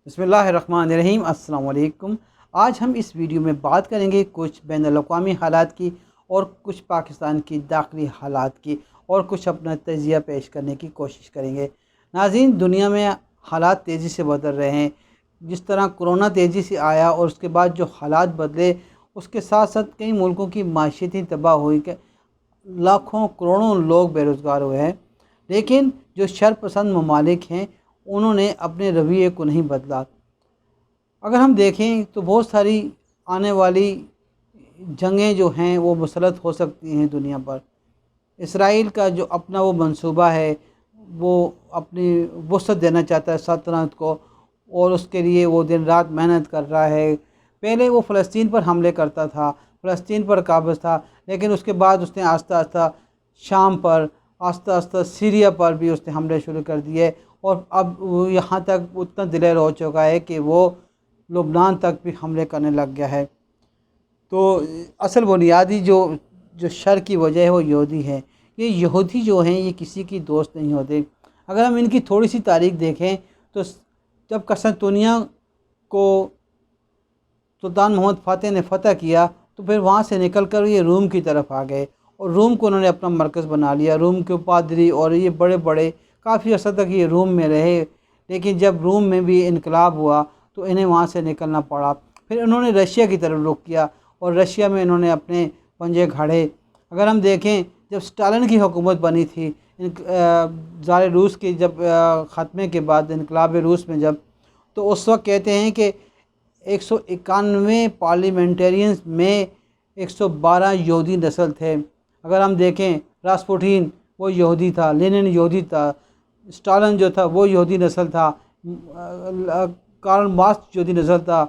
بسم اللہ الرحمن الرحیم۔ السلام علیکم۔ آج ہم اس ویڈیو میں بات کریں گے کچھ بین الاقوامی حالات کی اور کچھ پاکستان کی داخلی حالات کی اور کچھ اپنا تجزیہ پیش کرنے کی کوشش کریں گے۔ ناظرین، دنیا میں حالات تیزی سے بدل رہے ہیں۔ جس طرح کرونا تیزی سے آیا اور اس کے بعد جو حالات بدلے، اس کے ساتھ ساتھ کئی ملکوں کی معیشتیں تباہ ہوئی کہ لاکھوں کروڑوں لوگ بے روزگار ہوئے ہیں۔ لیکن جو شر پسند ممالک ہیں انہوں نے اپنے رویے کو نہیں بدلا۔ اگر ہم دیکھیں تو بہت ساری آنے والی جنگیں جو ہیں وہ مسلط ہو سکتی ہیں دنیا پر۔ اسرائیل کا جو اپنا وہ منصوبہ ہے، وہ اپنی وسعت دینا چاہتا ہے سلطنت کو، اور اس کے لیے وہ دن رات محنت کر رہا ہے۔ پہلے وہ فلسطین پر حملے کرتا تھا، فلسطین پر قابض تھا، لیکن اس کے بعد اس نے آہستہ آہستہ شام پر، آہستہ آہستہ سیریا پر بھی اس نے حملے شروع کر دیے، اور اب وہ یہاں تک اتنا دلیر ہو چکا ہے کہ وہ لبنان تک بھی حملے کرنے لگ گیا ہے۔ تو اصل بنیادی جو شر کی وجہ ہے وہ یہودی ہے۔ یہ یہودی جو ہیں یہ کسی کی دوست نہیں ہوتے۔ اگر ہم ان کی تھوڑی سی تاریخ دیکھیں تو جب قسطنطنیہ کو سلطان محمد فاتح نے فتح کیا تو پھر وہاں سے نکل کر یہ روم کی طرف آ گئے، اور روم کو انہوں نے اپنا مرکز بنا لیا۔ روم کے پادری اور یہ بڑے بڑے کافی عرصہ تک یہ روم میں رہے، لیکن جب روم میں بھی انقلاب ہوا تو انہیں وہاں سے نکلنا پڑا۔ پھر انہوں نے رشیا کی طرف رخ کیا اور رشیا میں انہوں نے اپنے پنجے گھاڑے۔ اگر ہم دیکھیں جب اسٹالن کی حکومت بنی تھی، زار روس کے جب خاتمے کے بعد انقلاب روس میں تو اس وقت کہتے ہیں کہ 191 پارلیمنٹرینز میں 112 یہودی نسل تھے۔ اگر ہم دیکھیں راسپوٹین وہ یہودی تھا، لینن یہودی تھا، اسٹالن جو تھا وہ یہودی نسل تھا، کارل مارکس یہودی نسل تھا،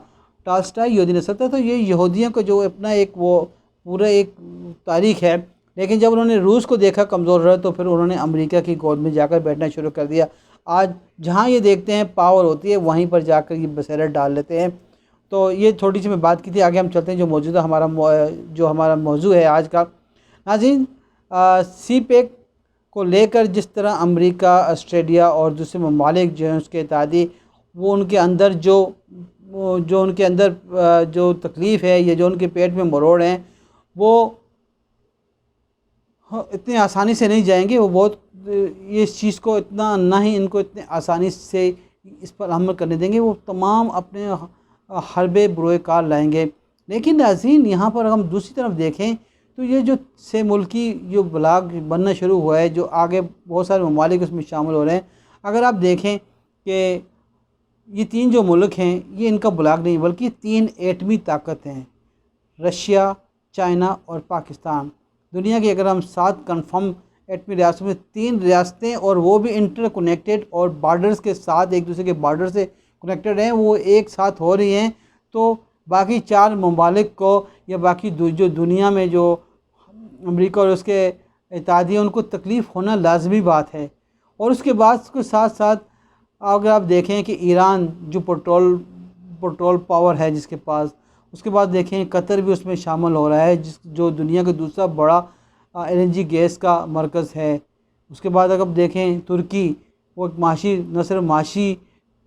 ٹالسٹائی یہودی نسل تھا۔ تو یہ یہودیوں کا جو اپنا ایک وہ پورا ایک تاریخ ہے۔ لیکن جب انہوں نے روس کو دیکھا کمزور رہا تو پھر انہوں نے امریکہ کی گود میں جا کر بیٹھنا شروع کر دیا۔ آج جہاں یہ دیکھتے ہیں پاور ہوتی ہے وہیں پر جا کر یہ بصیرت ڈال لیتے ہیں۔ تو یہ تھوڑی سی میں بات کی تھی، آگے ہم چلتے ہیں جو ہمارا موضوع ہے آج کا۔ ناظرین، سی پیک کو لے کر جس طرح امریکہ، آسٹریلیا اور دوسرے ممالک جو ہیں اس کے اتحادی، وہ ان کے اندر جو تکلیف ہے یا جو ان کے پیٹ میں مروڑ ہیں وہ اتنی آسانی سے نہیں جائیں گے۔ وہ اس چیز کو اتنا نہ ہی ان کو اتنے آسانی سے اس پر عمل کرنے دیں گے، وہ تمام اپنے حربے بروئے کار لائیں گے۔ لیکن ناظرین، یہاں پر ہم دوسری طرف دیکھیں تو یہ جو سے ملکی جو بلاک بننا شروع ہوا ہے، جو آگے بہت سارے ممالک اس میں شامل ہو رہے ہیں۔ اگر آپ دیکھیں کہ یہ تین جو ملک ہیں یہ ان کا بلاک نہیں بلکہ تین ایٹمی طاقت ہیں، رشیا، چائنا اور پاکستان۔ دنیا کی اگر ہم 7 کنفرم ایٹمی ریاستوں میں 3 ریاستیں، اور وہ بھی انٹر کنیکٹڈ اور بارڈرز کے ساتھ ایک دوسرے کے بارڈر سے کنیکٹڈ ہیں، وہ ایک ساتھ ہو رہی ہیں، تو باقی 4 ممالک کو یا باقی جو دنیا میں جو امریکہ اور اس کے اتحادی ہیں ان کو تکلیف ہونا لازمی بات ہے۔ اور اس کے بعد اس کے ساتھ ساتھ اگر آپ دیکھیں کہ ایران جو پٹرول پاور ہے جس کے پاس، اس کے بعد دیکھیں قطر بھی اس میں شامل ہو رہا ہے جو دنیا کا دوسرا بڑا LNG گیس کا مرکز ہے۔ اس کے بعد اگر آپ دیکھیں ترکی، وہ ایک معاشی نہ صرف معاشی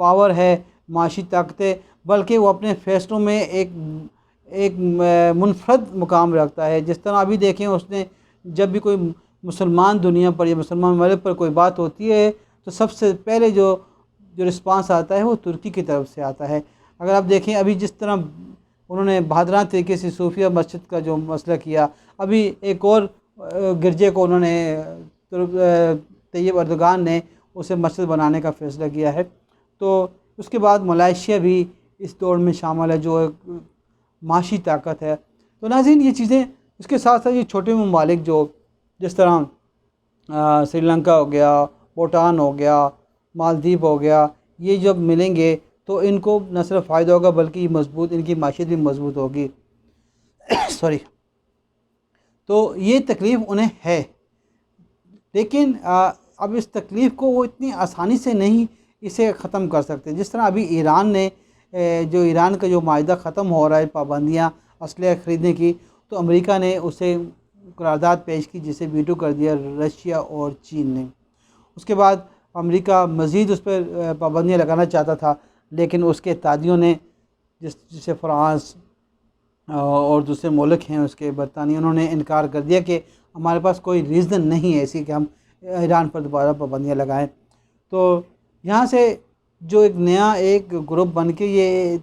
پاور ہے، معاشی طاقت ہے، بلکہ وہ اپنے فیصلوں میں ایک منفرد مقام رکھتا ہے۔ جس طرح ابھی دیکھیں اس نے جب بھی کوئی مسلمان دنیا پر یا مسلمان ممالک پر کوئی بات ہوتی ہے تو سب سے پہلے جو رسپانس آتا ہے وہ ترکی کی طرف سے آتا ہے۔ اگر آپ دیکھیں ابھی جس طرح انہوں نے بہادرانہ طریقے سے صوفیہ مسجد کا جو مسئلہ کیا، ابھی ایک اور گرجے کو انہوں نے طیب اردگان نے اسے مسجد بنانے کا فیصلہ کیا ہے۔ تو اس کے بعد ملائیشیا بھی اس دوڑ میں شامل ہے جو ایک معاشی طاقت ہے۔ تو ناظرین، یہ چیزیں اس کے ساتھ ساتھ یہ چھوٹے ممالک جو جس طرح سری لنکا ہو گیا، بھوٹان ہو گیا، مالدیپ ہو گیا، یہ جب ملیں گے تو ان کو نہ صرف فائدہ ہوگا بلکہ ان کی معیشت بھی مضبوط ہوگی۔ تو یہ تکلیف انہیں ہے، لیکن اب اس تکلیف کو وہ اتنی آسانی سے نہیں اسے ختم کر سکتے۔ جس طرح ابھی ایران کا جو معاہدہ ختم ہو رہا ہے پابندیاں اسلحہ خریدنے کی، تو امریکہ نے اسے قرارداد پیش کی جسے ویٹو کر دیا رشیا اور چین نے۔ اس کے بعد امریکہ مزید اس پر پابندیاں لگانا چاہتا تھا، لیکن اس کے اتحادیوں نے جسے فرانس اور دوسرے ملک ہیں اس کے برطانیہ، انہوں نے انکار کر دیا کہ ہمارے پاس کوئی ریزن نہیں ہے ایسی کہ ہم ایران پر دوبارہ پابندیاں لگائیں۔ تو یہاں سے جو ایک نیا ایک گروپ بن کے یہ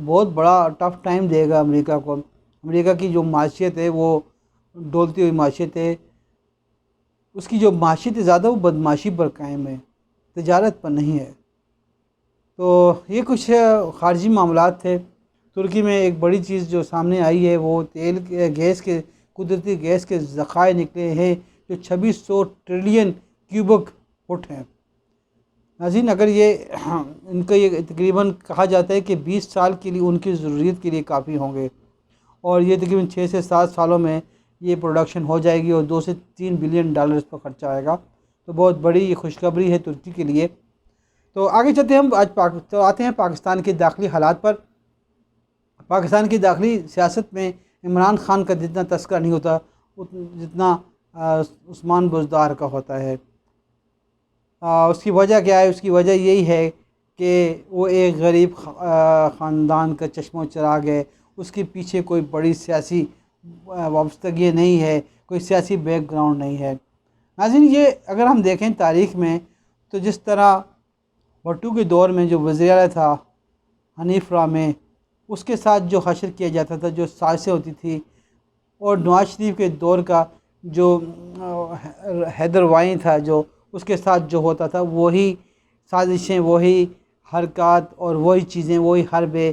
بہت بڑا ٹف ٹائم دے گا امریکہ کو۔ امریکہ کی جو معیشت ہے وہ ڈولتی ہوئی معیشت ہے، اس کی جو معیشت ہے زیادہ وہ بدمعاشی پر قائم ہے، تجارت پر نہیں ہے۔ تو یہ کچھ خارجی معاملات تھے۔ ترکی میں ایک بڑی چیز جو سامنے آئی ہے وہ گیس کے قدرتی گیس کے ذخائر نکلے ہیں جو 2600 ٹریلین کیوبک فٹ ہیں۔ ناظرین، اگر یہ ان کا یہ تقریباً کہا جاتا ہے کہ 20 سال کے لیے ان کی ضروریت کے لیے کافی ہوں گے، اور یہ تقریباً 6 سے 7 سالوں میں یہ پروڈکشن ہو جائے گی اور 2 سے 3 بلین ڈالر اس پر خرچہ آئے گا۔ تو بہت بڑی خوشخبری ہے ترکی کے لیے۔ تو آگے چلتے ہیں، ہم آج آتے ہیں پاکستان کے داخلی حالات پر۔ پاکستان کی داخلی سیاست میں عمران خان کا جتنا تذکرہ نہیں ہوتا جتنا عثمان بزدار کا ہوتا ہے۔ اس کی وجہ کیا ہے؟ اس کی وجہ یہی ہے کہ وہ ایک غریب خاندان کا چشم و چراغ ہے، اس کے پیچھے کوئی بڑی سیاسی وابستگی نہیں ہے، کوئی سیاسی بیک گراؤنڈ نہیں ہے۔ ناظرین، یہ اگر ہم دیکھیں تاریخ میں تو جس طرح بھٹو کے دور میں جو وزیر اعلیٰ تھا حنیف رامے، اس کے ساتھ جو حشر کیا جاتا تھا، جو سازشیں ہوتی تھی، اور نواز شریف کے دور کا جو حیدر وائیں تھا جو اس کے ساتھ جو ہوتا تھا، وہی سازشیں، وہی حرکات اور وہی چیزیں، وہی حربے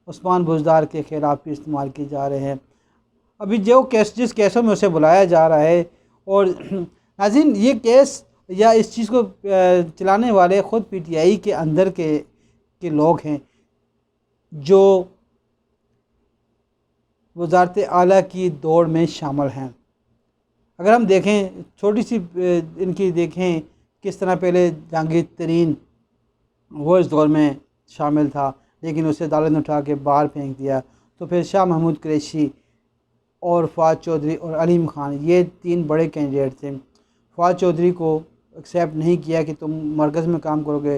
عثمان بزدار کے خلاف بھی استعمال کیے جا رہے ہیں۔ ابھی جو جس کیسوں میں اسے بلایا جا رہا ہے، اور ناظرین یہ کیس یا اس چیز کو چلانے والے خود پی ٹی آئی کے اندر کے لوگ ہیں جو وزارت اعلیٰ کی دوڑ میں شامل ہیں۔ اگر ہم دیکھیں چھوٹی سی ان کی دیکھیں کس طرح پہلے جہانگیر ترین وہ اس دور میں شامل تھا، لیکن اسے عدالت نے اٹھا کے باہر پھینک دیا۔ تو پھر شاہ محمود قریشی اور فواد چودھری اور علیم خان، یہ 3 بڑے کینڈیڈیٹ تھے۔ فواد چودھری کو ایکسیپٹ نہیں کیا کہ تم مرکز میں کام کرو گے،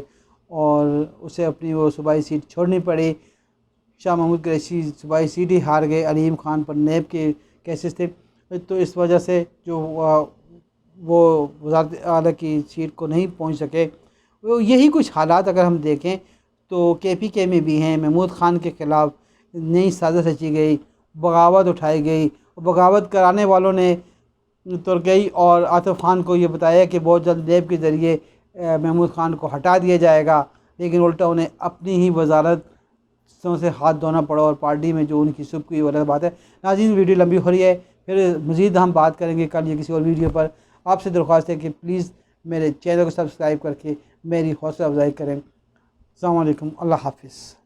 اور اسے اپنی وہ صوبائی سیٹ چھوڑنی پڑی۔ شاہ محمود قریشی صوبائی سیٹ ہی ہار گئے، علیم خان پر نیب کے کیسز تھے، تو اس وجہ سے جو وہ وزارت اعلیٰ کی سیٹ کو نہیں پہنچ سکے۔ یہی کچھ حالات اگر ہم دیکھیں تو کے پی کے میں بھی ہیں۔ محمود خان کے خلاف نئی سازش رچی گئی، بغاوت اٹھائی گئی، بغاوت کرانے والوں نے ترکی اور عاطف خان کو یہ بتایا کہ بہت جلد نیب کے ذریعے محمود خان کو ہٹا دیا جائے گا، لیکن الٹا انہیں اپنی ہی وزارت سے ہاتھ دھونا پڑا، اور پارٹی میں جو ان کی سب کی غلط بات ہے۔ ناظرین، ویڈیو لمبی ہو رہی ہے، پھر مزید ہم بات کریں گے کل یا کسی اور ویڈیو پر۔ آپ سے درخواست ہے کہ پلیز میرے چینل کو سبسکرائب کر کے میری حوصلہ افزائی کریں۔ السلام علیکم، اللہ حافظ۔